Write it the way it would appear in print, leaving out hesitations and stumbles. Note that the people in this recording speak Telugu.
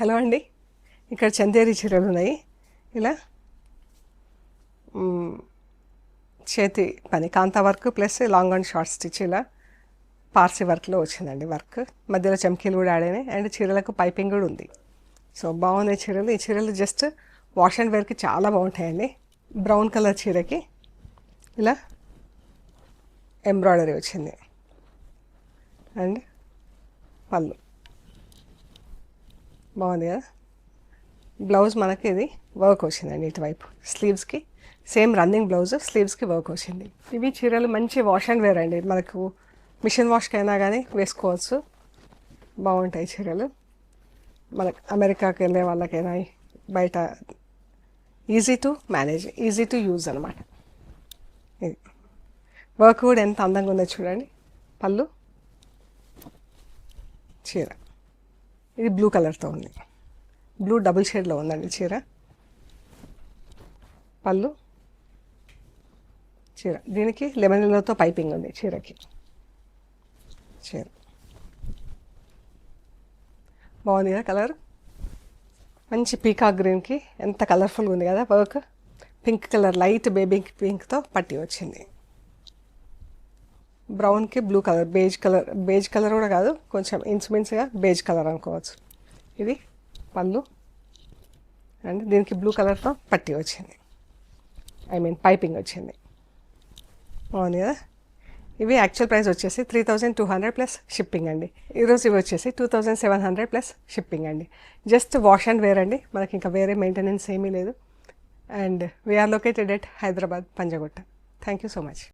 హలో అండి, ఇక్కడ చందేరి చీరలు ఉన్నాయి. ఇలా చేతి పని Kantha work plus long and short stitch ఇలా పార్సీ వర్క్లో వచ్చిందండి. వర్క్ మధ్యలో చమ్కీలు కూడా ఆడాయి అండ్ చీరలకు పైపింగ్ కూడా ఉంది. సో బాగున్నాయి చీరలు. ఈ చీరలు జస్ట్ వాష్ అండ్ వేర్కి చాలా బాగుంటాయండి. బ్రౌన్ కలర్ చీరకి ఇలా ఎంబ్రాయిడరీ వచ్చింది అండ్ పళ్ళు బాగుంది కదా. బ్లౌజ్ మనకి ఇది వర్క్ వచ్చిందండి. ఇటువైపు స్లీవ్స్కి సేమ్ రన్నింగ్ బ్లౌజ్, స్లీవ్స్కి వర్క్ వచ్చింది. ఇవి చీరలు మంచి వాష్ అండ్ వేర్ అండి. మనకు మిషన్ వాష్కి అయినా కానీ వేసుకోవచ్చు. బాగుంటాయి చీరలు. మనకు అమెరికాకి వెళ్ళే వాళ్ళకైనా బయట easy to manage, easy to use అనమాట. ఇది వర్క్ కూడా ఎంత అందంగా ఉందో చూడండి. పళ్ళు చీర ఇది బ్లూ కలర్తో ఉంది. బ్లూ డబుల్ షేడ్లో ఉందండి చీర. పళ్ళు చీర దీనికి లెమన్ ఎల్లోతో పైపింగ్ ఉంది చీరకి. చీర బాగుంది కదా కలర్. మంచి పీకాక్ గ్రీన్కి ఎంత కలర్ఫుల్గా ఉంది కదా work. Pink colour light baby పింక్తో పట్టి వచ్చింది. బ్రౌన్కి బ్లూ కలర్, బేజ్ కలర్ కూడా కాదు, కొంచెం ఇన్స్మిన్స్గా బేజ్ కలర్ అనుకోవచ్చు. ఇది పళ్ళు అండ్ దీనికి బ్లూ కలర్తో పట్టి వచ్చింది, పైపింగ్ వచ్చింది. బాగుంది కదా. ఇవి యాక్చువల్ ప్రైస్ వచ్చేసి 3200 ప్లస్ షిప్పింగ్ అండి. ఈరోజు ఇవి వచ్చేసి 2700 ప్లస్ షిప్పింగ్ అండి. జస్ట్ వాష్ అండ్ వేర్ అండి. మనకి ఇంకా వేరే మెయింటెనెన్స్ ఏమీ లేదు. And we are located at Hyderabad, Panjagutta. Thank you so much.